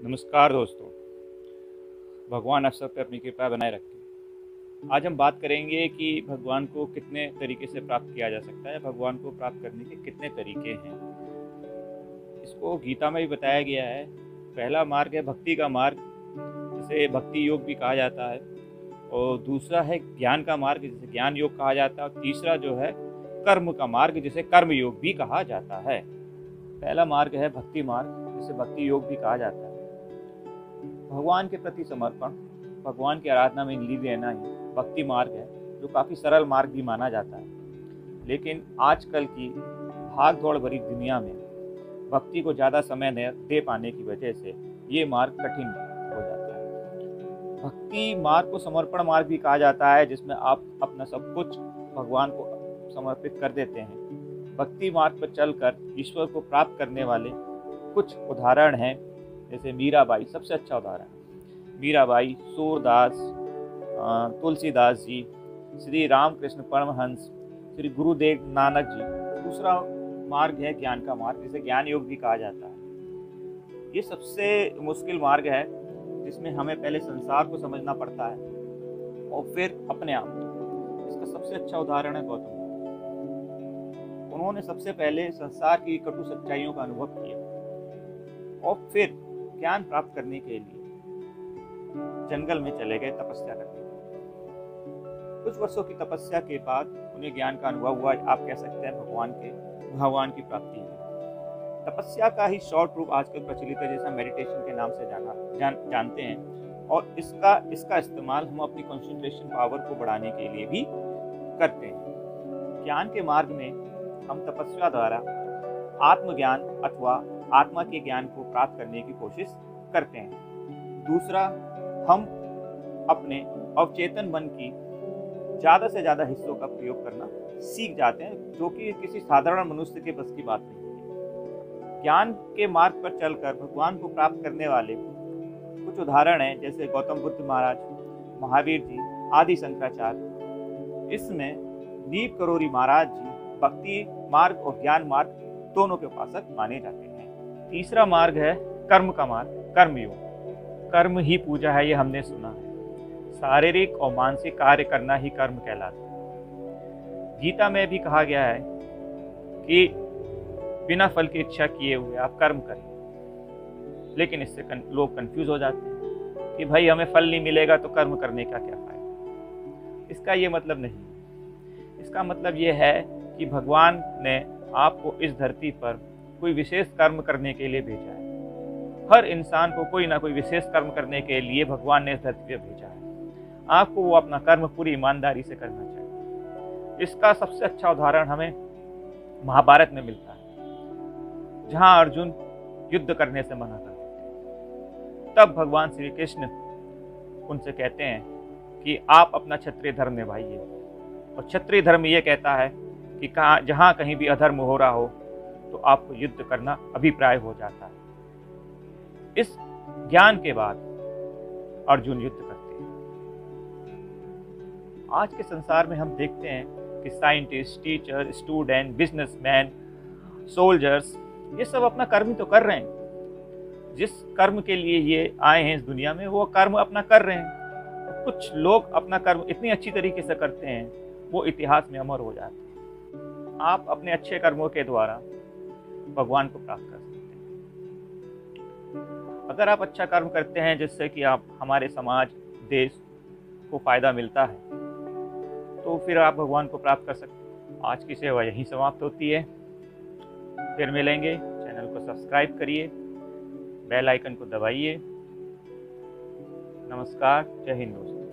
नमस्कार दोस्तों। भगवान आप सब पे अपनी कृपा बनाए रखें। आज हम बात करेंगे कि भगवान को कितने तरीके से प्राप्त किया जा सकता है, भगवान को प्राप्त करने के कितने तरीके हैं। इसको गीता में भी बताया गया है। पहला मार्ग है भक्ति का मार्ग, जिसे भक्ति योग भी कहा जाता है, और दूसरा है ज्ञान का मार्ग, जिसे ज्ञान योग कहा जाता है, और तीसरा जो है कर्म का मार्ग, जिसे कर्म योग भी कहा जाता है। पहला मार्ग है भक्ति मार्ग, जिसे भक्ति योग भी कहा जाता है। भगवान के प्रति समर्पण, भगवान की आराधना में लीन रहना ही भक्ति मार्ग है, जो काफ़ी सरल मार्ग भी माना जाता है। लेकिन आजकल की भाग दौड़ भरी दुनिया में भक्ति को ज़्यादा समय दे पाने की वजह से ये मार्ग कठिन हो जाता है। भक्ति मार्ग को समर्पण मार्ग भी कहा जाता है, जिसमें आप अपना सब कुछ भगवान को समर्पित कर देते हैं। भक्ति मार्ग पर चलकर ईश्वर को प्राप्त करने वाले कुछ उदाहरण हैं, जैसे मीराबाई सबसे अच्छा उदाहरण। मीराबाई, सूरदास, तुलसीदास जी, श्री रामकृष्ण परमहंस, श्री गुरुदेव नानक जी। दूसरा मार्ग है ज्ञान का मार्ग, जिसे ज्ञान योग भी कहा जाता है। ये सबसे मुश्किल मार्ग है, जिसमें हमें पहले संसार को समझना पड़ता है और फिर अपने आप को। इसका सबसे अच्छा उदाहरण है गौतम बुद्ध। उन्होंने सबसे पहले संसार की कटु सच्चाइयों का अनुभव किया और फिर ज्ञान प्राप्त करने के लिए जंगल में चले गए तपस्या करने के लिए। कुछ वर्षों की तपस्या के बाद उन्हें ज्ञान का अनुभव हुआ। आप कह सकते हैं भगवान की प्राप्ति हुई। तपस्या का ही शॉर्ट रूप आजकल प्रचलित है, जैसा मेडिटेशन के नाम से जानते हैं, और इसका इस्तेमाल हम अपनी कंसंट्रेशन पावर को बढ़ाने के लिए भी करते हैं। ज्ञान के मार्ग में हम तपस्या द्वारा आत्मज्ञान अथवा आत्मा के ज्ञान को प्राप्त करने की कोशिश करते हैं। दूसरा, हम अपने अवचेतन मन की ज़्यादा से ज़्यादा हिस्सों का प्रयोग करना सीख जाते हैं, जो कि किसी साधारण मनुष्य के बस की बात नहीं है। ज्ञान के मार्ग पर चलकर भगवान को प्राप्त करने वाले कुछ उदाहरण हैं, जैसे गौतम बुद्ध महाराज, महावीर जी, आदि शंकराचार्य। इसमें नीप करोरी महाराज जी भक्ति मार्ग और ज्ञान मार्ग दोनों के उपासक माने जाते हैं। तीसरा मार्ग है कर्म का मार्ग, कर्मयोग। कर्म ही पूजा है, ये हमने सुना है। शारीरिक और मानसिक कार्य करना ही कर्म कहलाता है। गीता में भी कहा गया है कि बिना फल की इच्छा किए हुए आप कर्म करें। लेकिन इससे लोग कंफ्यूज हो जाते हैं कि भाई हमें फल नहीं मिलेगा तो कर्म करने का क्या फायदा। इसका ये मतलब नहीं। इसका मतलब ये है कि भगवान ने आपको इस धरती पर कोई विशेष कर्म करने के लिए भेजा है। हर इंसान को कोई ना कोई विशेष कर्म करने के लिए भगवान ने इस धरती पर भेजा है। आपको वो अपना कर्म पूरी ईमानदारी से करना चाहिए। इसका सबसे अच्छा उदाहरण हमें महाभारत में मिलता है, जहां अर्जुन युद्ध करने से मना कर देते। तब भगवान श्री कृष्ण उनसे कहते हैं कि आप अपना क्षत्रिय धर्म निभाइए। और क्षत्रिय धर्म ये कहता है कि जहां कहीं भी अधर्म हो रहा हो तो आपको युद्ध करना अभिप्राय हो जाता है। इस ज्ञान के बाद अर्जुन युद्ध करते हैं। आज के संसार में हम देखते हैं कि scientist, teacher, student, businessman, soldiers, ये सब अपना कर्म ही तो कर रहे हैं। जिस कर्म के लिए ये आए हैं इस दुनिया में, वो कर्म अपना कर रहे हैं। कुछ लोग अपना कर्म इतनी अच्छी तरीके से करते हैं, वो इतिहास में अमर हो जाते हैं। आप अपने अच्छे कर्मों के द्वारा भगवान को प्राप्त कर सकते हैं। अगर आप अच्छा कर्म करते हैं जिससे कि आप हमारे समाज, देश को फायदा मिलता है, तो फिर आप भगवान को प्राप्त कर सकते हैं। आज की सेवा यहीं समाप्त होती है। फिर मिलेंगे। चैनल को सब्सक्राइब करिए, बेल आइकन को दबाइए। नमस्कार, जय हिंद दोस्तों।